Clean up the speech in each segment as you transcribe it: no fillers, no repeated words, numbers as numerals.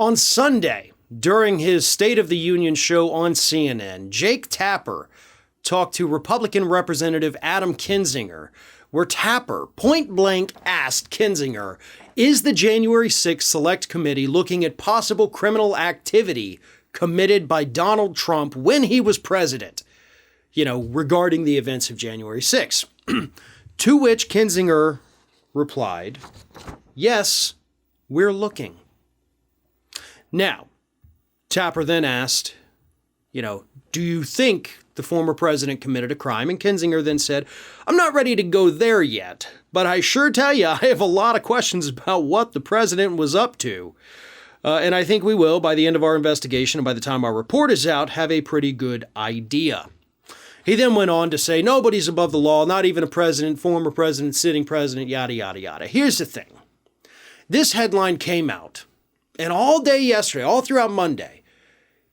On Sunday, during his State of the Union show on CNN, Jake Tapper talked to Republican Representative Adam Kinzinger, where Tapper point-blank asked Kesinger, is the January 6th Select Committee looking at possible criminal activity committed by Donald Trump when he was president, regarding the events of January 6th? To which Kesinger replied, yes, we're looking. Now, Tapper then asked, do you think the former president committed a crime? And Kinzinger then said, I'm not ready to go there yet, but I sure tell you, I have a lot of questions about what the president was up to. And I think we will, by the end of our investigation and by the time our report is out, have a pretty good idea. He then went on to say, nobody's above the law, not even a president, former president, sitting president, yada, yada, yada. Here's the thing. This headline came out, and all day yesterday, all throughout Monday,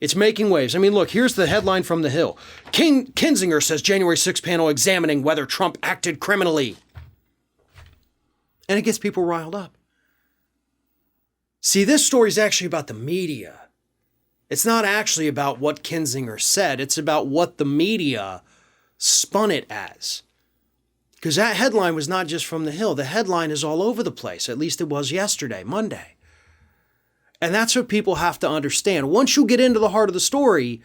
it's making waves. I mean, look, here's the headline from The Hill. Kinzinger says January 6th panel examining whether Trump acted criminally. And it gets people riled up. See, this story is actually about the media. It's not actually about what Kinzinger said. It's about what the media spun it as. Because that headline was not just from The Hill. The headline is all over the place. At least it was yesterday, Monday. And that's what people have to understand. Once you get into the heart of the story,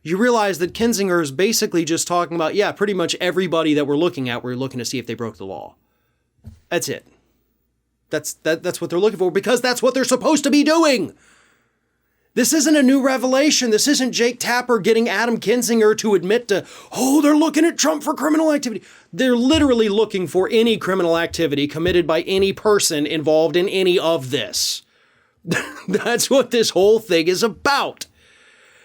you realize that Kinzinger is basically just talking about, pretty much everybody that we're looking to see if they broke the law. That's it. That's what they're looking for, because that's what they're supposed to be doing. This isn't a new revelation. This isn't Jake Tapper getting Adam Kinzinger to admit to, they're looking at Trump for criminal activity. They're literally looking for any criminal activity committed by any person involved in any of this. That's what this whole thing is about.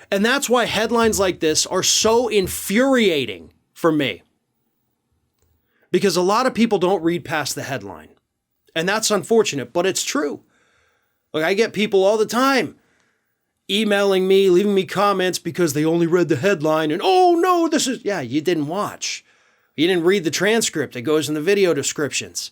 And that's why headlines like this are so infuriating for me. Because a lot of people don't read past the headline. And that's unfortunate, but it's true. Like, I get people all the time emailing me, leaving me comments because they only read the headline and, you didn't watch. You didn't read the transcript. It goes in the video descriptions.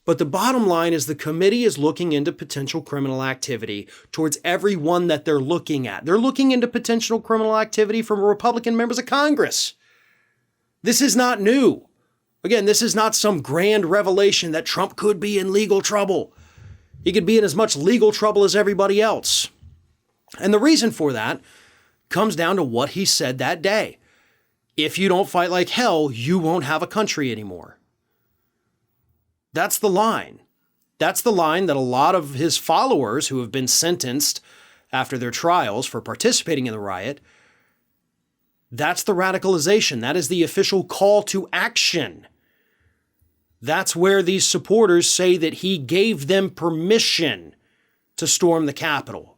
But the bottom line is the committee is looking into potential criminal activity towards everyone that they're looking at. They're looking into potential criminal activity from Republican members of Congress. This is not new. Again, this is not some grand revelation that Trump could be in legal trouble. He could be in as much legal trouble as everybody else. And the reason for that comes down to what he said that day. If you don't fight like hell, you won't have a country anymore. That's the line. That's the line that a lot of his followers who have been sentenced after their trials for participating in the riot, that's the radicalization. That is the official call to action. That's where these supporters say that he gave them permission to storm the Capitol.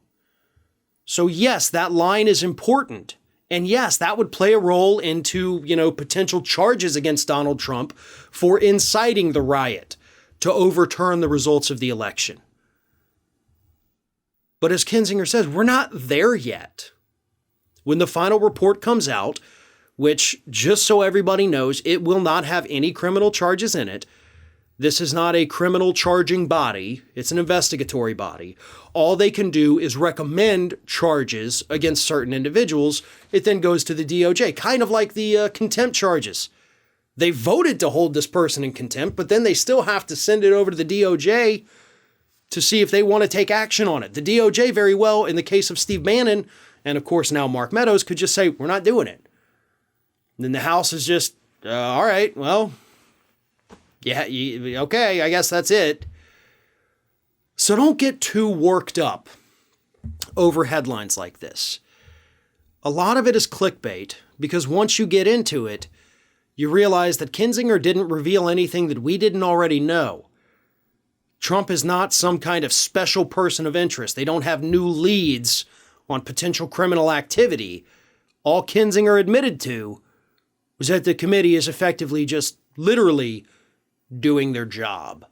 So yes, that line is important. And yes, that would play a role into, potential charges against Donald Trump for inciting the riot to overturn the results of the election. But as Kinzinger says, we're not there yet. When the final report comes out, which, just so everybody knows, it will not have any criminal charges in it. This is not a criminal charging body. It's an investigatory body. All they can do is recommend charges against certain individuals. It then goes to the DOJ, kind of like the contempt charges. They voted to hold this person in contempt, but then they still have to send it over to the DOJ to see if they want to take action on it. The DOJ very well, in the case of Steve Bannon, and of course now Mark Meadows, could just say, we're not doing it. And then the House is just, all right, well, okay, I guess that's it. So don't get too worked up over headlines like this. A lot of it is clickbait, because once you get into it, you realize that Kinzinger didn't reveal anything that we didn't already know. Trump is not some kind of special person of interest. They don't have new leads on potential criminal activity. All Kinzinger admitted to was that the committee is effectively just literally doing their job.